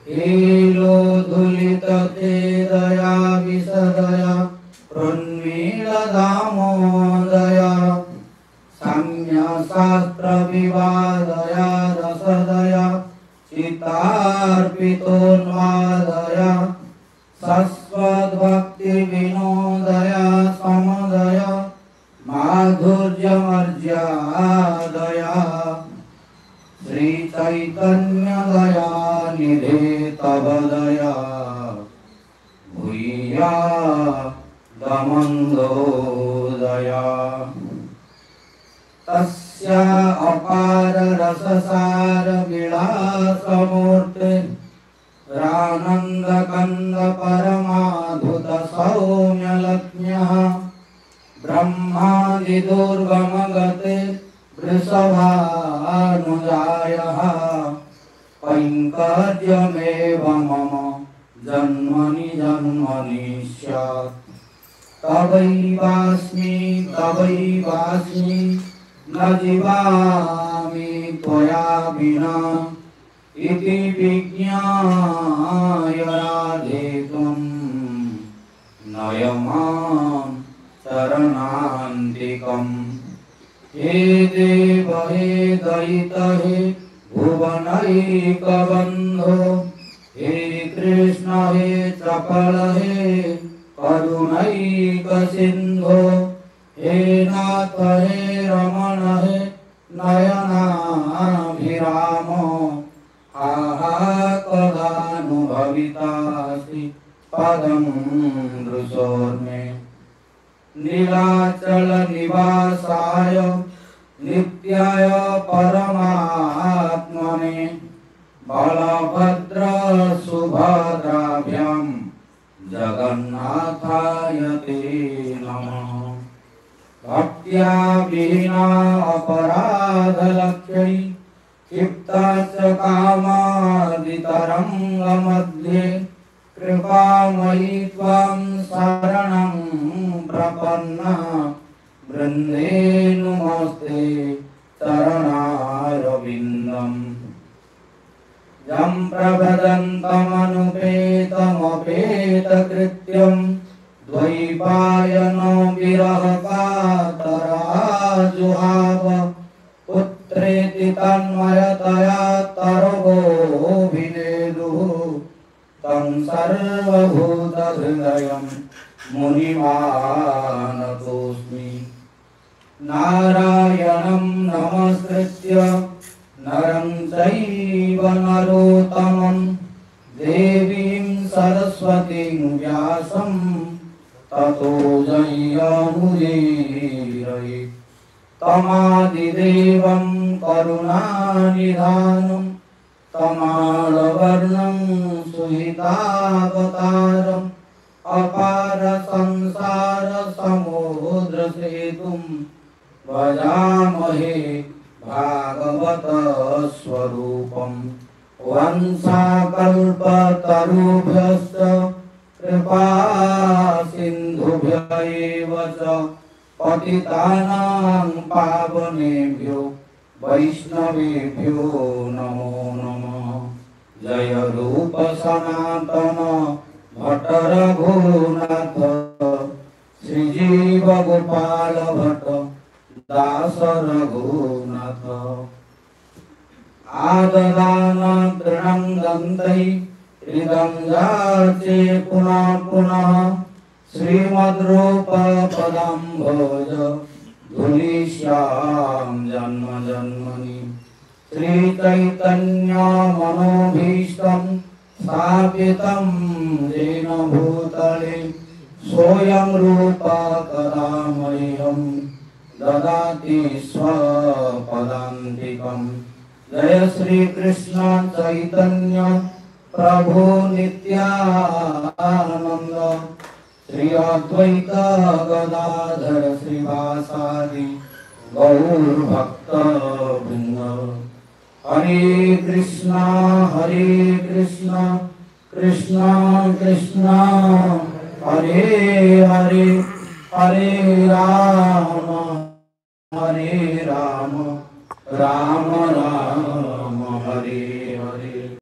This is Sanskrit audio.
हेलोधुलितखेदया विसदया प्रन्मीलदामोदया सम्यक्शास्त्रविवादया रसदया चित्तार्पितोन्मादया सस्वद्भक्तिविनोदया समदया माधुर्यमर्यादया श्रीचैतन्यदया निधे तव दया भूयादमन्दोदया तस्या अपार रससार विलासमूर्ते रानन्दकन्द परमाधुत सौम्यलक्ष्म्यः ब्रह्मादिदुर्गमगते वृषभानुजायः पैङ्कर्यमेव मम जन्मनि जन्मनि स्यात् तवैवास्मि न जीवामि त्वया विना इति विज्ञाय राधे त्वं नय मां शरणान्तिकम्। हे देव हे दयित हे भुवनैकबन्धो हे कृष्ण हे चपल हे करुणैकसिन्धो हे नाथ हे रमण हे नयनाभिराम आहा कदानुभवितासि पदं दृशोर्मे नीलाचल निवासाय नित्याय परमात्मने बलभद्र सुभद्राभ्यां जगन्नाथाय ते नमः। भक्त्या विहीना अपराधलक्ष्मी क्षिप्ता च कामादितरङ्गमध्ये कृपामयि त्वां शरणं प्रपन्ना वृन्दे नमस्ते चरणारविन्दम्। यं प्रभदन्तमनुपेतमपेतकृत्यं द्वैपायनो विरहकातराजुहाव पुत्रेति तन्मयतया तर्गोऽभिनेदुः तं सर्वभूतहृदयं मुनिमानतोऽस्मि। नारायणं नमस्कृत्य नरं चैव नरोत्तमं देवीं सरस्वतीं व्यासं ततो जयमुदीरयेत्। तमादिदेवं करुणानिधानं तमालवर्णं सुहितावतारम् अपार संसार समुद्रसेतुं भजामहे भागवत स्वरूपम्। वंशाकल्पतरुभ्यश्च कृपा सिन्धुभ्य एव च पतितानां पावनेभ्यो वैष्णवेभ्यो नमो नमः। जय रूप सनातन भट्ट रघुनाथ श्रीजीव गोपाल भट्ट दास रघुनाथ। आददान तृणं दन्तै हृदं जाचे पुनः पुनः श्रीमद्रूप पदं भोज धुलिष्यां जन्म जन्मनि। श्रीचैतन्य मनोभीष्टं स्थापितं येन भूतले सोऽयं रूप कदा मह्यं ददाति स्वपदान्तिकम्। जय श्री कृष्ण चैतन्य प्रभु नित्यानंद श्री अद्वैत गदाधर श्रीवासादि गौर भक्त वृंद। हरे कृष्णा कृष्णा कृष्णा हरे हरे हरे राम राम राम हरे